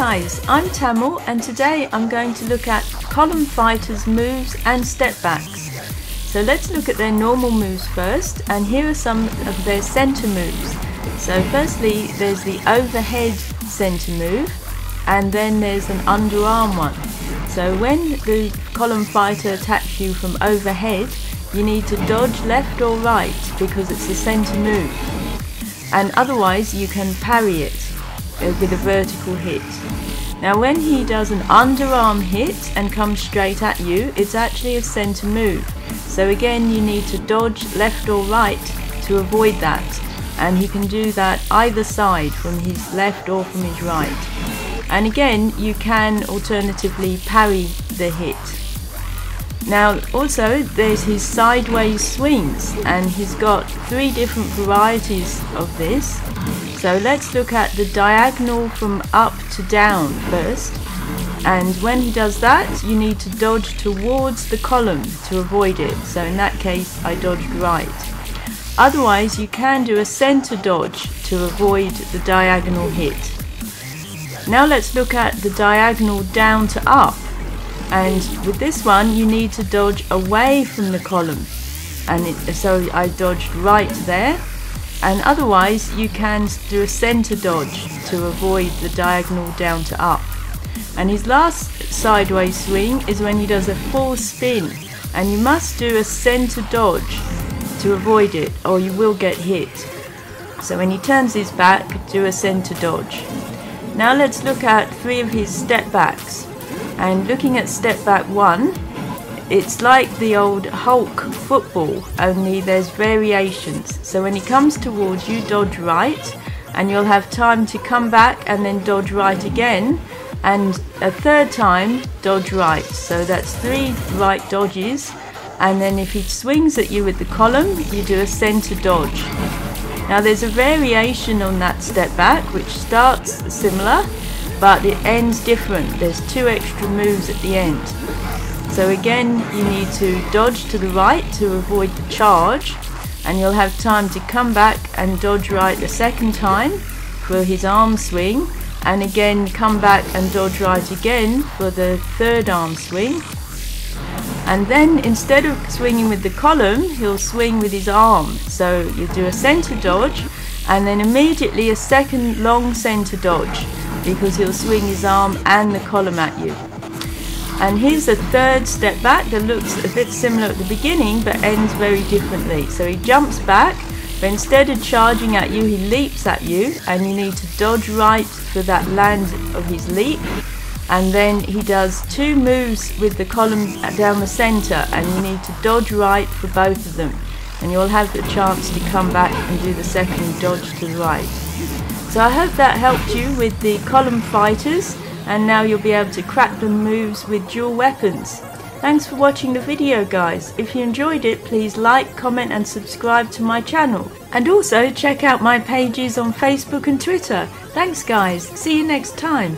guys, I'm Tamil and today I'm going to look at column fighters moves and step backs. So let's look at their normal moves first, and here are some of their center moves. So firstly there's the overhead center move, and then there's an underarm one. So when the column fighter attacks you from overhead, you need to dodge left or right because it's a center move, and otherwise you can parry it with a vertical hit. Now when he does an underarm hit and comes straight at you, it's actually a center move. So again you need to dodge left or right to avoid that, and he can do that either side, from his left or from his right. And again you can alternatively parry the hit. Now also there's his sideways swings, and he's got 3 different varieties of this. So let's look at the diagonal from up to down first, and when he does that you need to dodge towards the column to avoid it. So in that case I dodged right. Otherwise you can do a center dodge to avoid the diagonal hit. Now let's look at the diagonal down to up, and with this one you need to dodge away from the column, and so I dodged right there. And otherwise you can do a center dodge to avoid the diagonal down to up. And his last sideways swing is when he does a full spin, and you must do a center dodge to avoid it or you will get hit. So when he turns his back, do a center dodge. Now let's look at 3 of his step backs. And looking at step back 1, it's like the old Hulk football, only there's variations. So when he comes towards you, dodge right, and you'll have time to come back and then dodge right again, and a 3rd time dodge right. So that's 3 right dodges, and then if he swings at you with the column, you do a center dodge. Now there's a variation on that step back which starts similar but it ends different. There's 2 extra moves at the end. So again you need to dodge to the right to avoid the charge, and you'll have time to come back and dodge right the 2nd time for his arm swing, and again come back and dodge right again for the 3rd arm swing. And then instead of swinging with the column, he'll swing with his arm. So you do a center dodge and then immediately a 2nd long center dodge, because he'll swing his arm and the column at you. And here's a 3rd step back that looks a bit similar at the beginning but ends very differently. So he jumps back, but instead of charging at you, he leaps at you, and you need to dodge right for that land of his leap. And then he does 2 moves with the column down the center, and you need to dodge right for both of them, and you'll have the chance to come back and do the 2nd dodge to the right. So I hope that helped you with the column fighters, and now you'll be able to crack the moves with dual weapons. Thanks for watching the video guys. If you enjoyed it, please like, comment and subscribe to my channel. And also check out my pages on Facebook and Twitter. Thanks guys, see you next time.